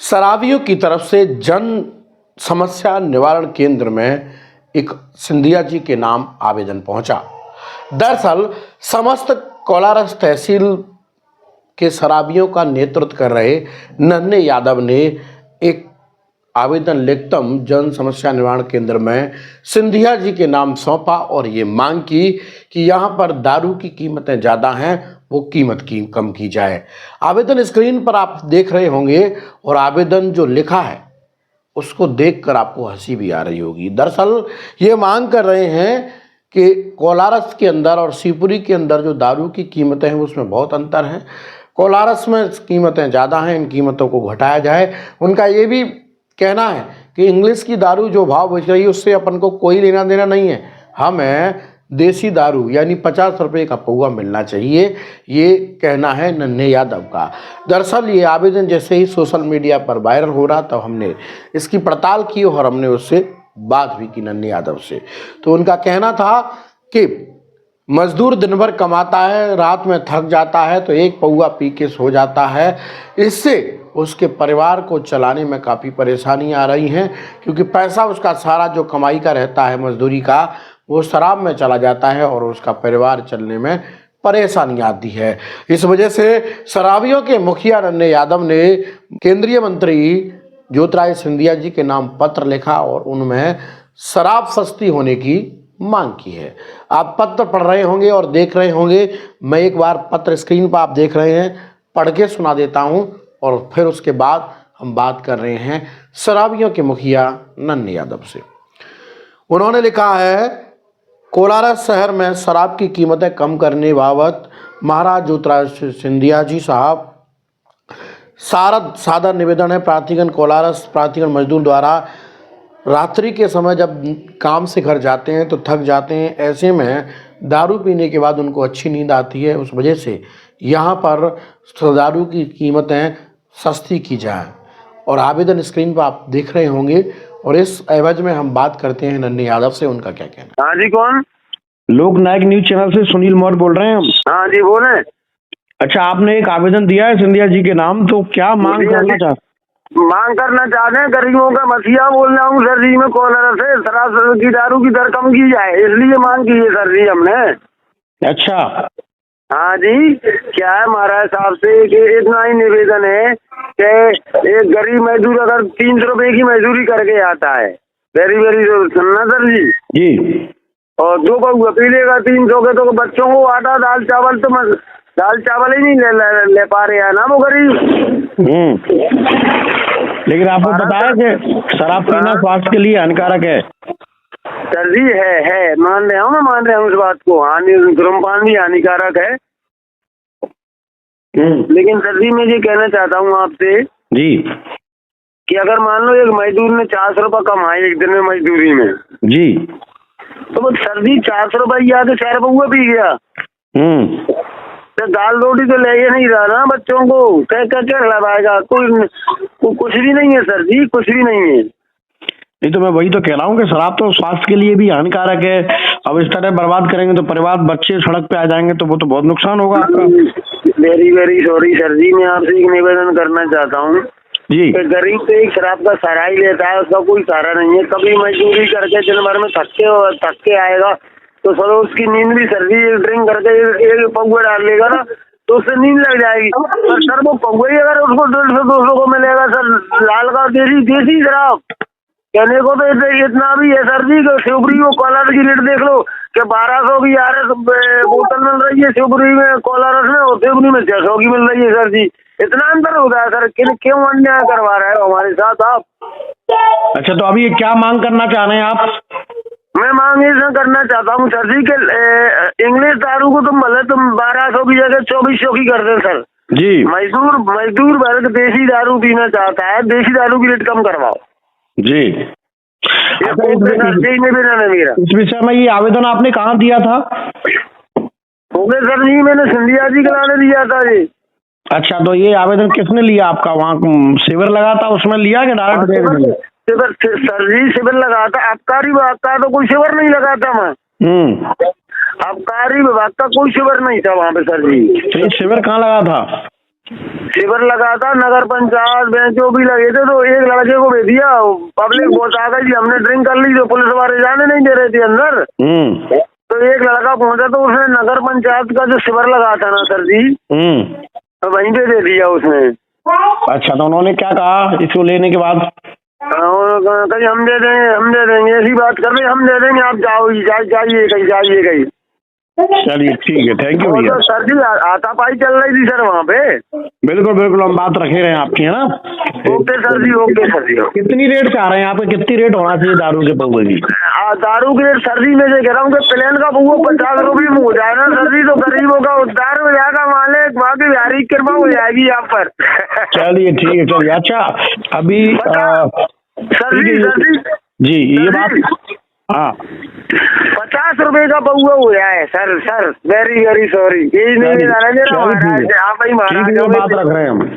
शराबियों की तरफ से जन समस्या निवारण केंद्र में एक सिंधिया जी के नाम आवेदन पहुंचा। दरअसल समस्त कोलारस तहसील के शराबियों का नेतृत्व कर रहे नन्हे यादव ने एक आवेदन लिखतम जन समस्या निवारण केंद्र में सिंधिया जी के नाम सौंपा और ये मांग की कि यहाँ पर दारू की कीमतें ज़्यादा हैं, वो कीमत की कम की जाए। आवेदन स्क्रीन पर आप देख रहे होंगे और आवेदन जो लिखा है उसको देखकर आपको हंसी भी आ रही होगी। दरअसल ये मांग कर रहे हैं कि कोलारस के अंदर और शिवपुरी के अंदर जो दारू की कीमतें हैं उसमें बहुत अंतर है। कोलारस में कीमतें ज़्यादा हैं, इन कीमतों को घटाया जाए। उनका ये भी कहना है कि इंग्लिश की दारू जो भाव बेच रही है उससे अपन को कोई लेना देना नहीं है, हमें देसी दारू यानी 50 रुपये का पौवा मिलना चाहिए, ये कहना है नन्हे यादव का। दरअसल ये आवेदन जैसे ही सोशल मीडिया पर वायरल हो रहा तब हमने इसकी पड़ताल की और हमने उससे बात भी की नन्हे यादव से। तो उनका कहना था कि मजदूर दिन भर कमाता है, रात में थक जाता है तो एक पौवा पी के सो जाता है। इससे उसके परिवार को चलाने में काफ़ी परेशानी आ रही हैं, क्योंकि पैसा उसका सारा जो कमाई का रहता है मजदूरी का वो शराब में चला जाता है और उसका परिवार चलने में परेशानी आती है। इस वजह से शराबियों के मुखिया नन्हे यादव ने केंद्रीय मंत्री ज्योतिरादित्य सिंधिया जी के नाम पत्र लिखा और उनमें शराब सस्ती होने की मांग की है। आप पत्र पढ़ रहे होंगे और देख रहे होंगे, मैं एक बार पत्र स्क्रीन पर आप देख रहे हैं पढ़ के सुना देता हूं और फिर उसके बाद हम बात कर रहे हैं शराबियों के मुखिया नन्हे यादव से। उन्होंने लिखा है, कोलारस शहर में शराब की कीमतें कम करने बाबत महाराज ज्योतिरादित्य सिंधिया जी साहब सादा निवेदन है। प्रार्थीगण कोलारस प्रार्थीगण मजदूर द्वारा रात्रि के समय जब काम से घर जाते हैं तो थक जाते हैं, ऐसे में दारू पीने के बाद उनको अच्छी नींद आती है। उस वजह से यहाँ पर दारू की कीमतें सस्ती की जाए और आवेदन स्क्रीन पर आप देख रहे होंगे और इस एवज में हम बात करते हैं नन्हे यादव से, उनका क्या कहना। हाँ जी, कौन? लोक नायक न्यूज चैनल से सुनील मौर्य बोल रहे हैं हम। हाँ जी, बोले। अच्छा, आपने एक आवेदन दिया है सिंधिया जी के नाम, तो क्या मांग करना चाहते हैं? गरीबों का मसीहा बोल रहा हूँ सर जी, मैं कोलारस से शराब की दारू की दर कम की जाए इसलिए मांग की है सर जी हमने। अच्छा, हाँ जी, क्या है महाराज साहब से कि इतना ही निवेदन है कि एक गरीब मजदूर अगर 300 रुपए की मजदूरी करके आता है, वेरी सुनना सर जी, और 2 पौवा पी लेगा 300 के, तो बच्चों को आटा दाल चावल ही नहीं ले पा रहे हैं ना वो गरीब। लेकिन आपको पता है कि शराब पीना स्वास्थ्य के लिए हानिकारक है सर जी? है मान रहे हूँ इस बात को। धूम्रपान भी हानिकारक है। लेकिन सर जी मैं ये कहना चाहता हूँ आपसे जी कि अगर मान लो एक मजदूर ने 400 रुपये कमाए एक दिन में मजदूरी में जी, तो वो सर जी 400 रुपये आके 4 पौवा पी गया तो दाल रोटी तो ले नहीं रहा ना बच्चों को, क्या खिलाएगा? कुछ भी नहीं है सर जी, कुछ भी नहीं है। नहीं तो मैं वही तो कह रहा हूँ कि शराब तो स्वास्थ्य के लिए भी हानिकारक है। अब इस तरह बर्बाद करेंगे तो परिवार बच्चे सड़क पे आ जाएंगे तो वो तो बहुत नुकसान होगा आपका। वेरी सॉरी सर जी, मैं आपसे एक निवेदन करना चाहता हूँ जी। गरीब तो एक शराब का सहारा ही लेता है, उसका कोई सहारा नहीं है। कभी मजदूरी करके दिन भर में थक के आएगा तो सर उसकी नींद भी सर जी ड्रिंक करके एक पौवा डाल लेगा ना तो उससे नींद लग जाएगी। और सर वो पौवा ही अगर उसको 150-200 को मिलेगा सर, लाल का देसी शराब कहने को तो इतना भी है सर जी। शिवपुरी को कोलारस की रेट देख लो कि 1200 की RS बोतल मिल रही है शिवपुरी में, कोलारस में, और शिवपुरी में 600 की मिल रही है सर जी। इतना अंतर होता है सर, क्यों अन्याय करवा रहे हो हमारे साथ आप? अच्छा, तो अभी क्या मांग करना चाह रहे हैं आप? मैं मांग ऐसा करना चाहता हूँ सर जी के इंग्लिश दारू को तुम 1200 की जगह 2400 की कर दे सर जी। मजदूर वर्ग देसी दारू पीना चाहता है, देसी दारू की रेट कम करवाओ जी। मेरा इस विषय में ये आवेदन आपने कहाँ दिया था? ओके सर जी, मैंने सिंधिया जी के लाने दिया था जी। अच्छा, तो ये आवेदन किसने लिया आपका? वहाँ शिविर लगा था उसमें लिया कि डायरेक्ट? शिविर सर जी, शिविर लगा था। आबकारी विभाग का तो कोई शिविर नहीं लगा था मैं। आबकारी विभाग का कोई शिविर नहीं था वहाँ पे सर जी। तो ये शिविर कहाँ लगा था? शिविर लगा था, नगर पंचायत बेंचों भी लगे थे, तो एक लड़के को भेज दिया, पब्लिक बहुत आ गई, हमने ड्रिंक कर ली तो पुलिस वाले जाने नहीं दे रहे थे अंदर। तो एक लड़का पहुंचा तो उसने नगर पंचायत का जो शिविर लगा था ना सर जी, तो वहीं पे दे दिया उसने। अच्छा, तो उन्होंने क्या कहा इसको लेने के बाद? कहीं हम दे देंगे ऐसी बात कर रहे, हम दे देंगे, आप जाओ जाइए कहीं। चलिए ठीक है, थैंक यू भैया। तो सर जी हाथापाई चल रही थी सर वहाँ पे। बिल्कुल बिल्कुल, हम बात रखे रहे हैं आपकी, है ना। ओके सर जी, ओके सर जी। कितनी रेट चाह रहे हैं आप? कितनी रेट होना चाहिए दारू के पौवे की? दारू की रेट सर जी मैं कह रहा हूँ कि प्लेन का पौवा 50 रुपये में हो जाए ना सर जी, तो गरीबों का उद्धार हो जाएगा, मालिक वहाँ की बिहारी की कृपा हो जाएगी यहाँ पर। चलिए ठीक है, चलिए। अच्छा अभी सर जी जी ये बात, हाँ 50 रुपए का पौवा हो जाए सर, वेरी वेरी सॉरी, यही नहीं चलिए, आप ही महाराज बात रख रहे हैं हम।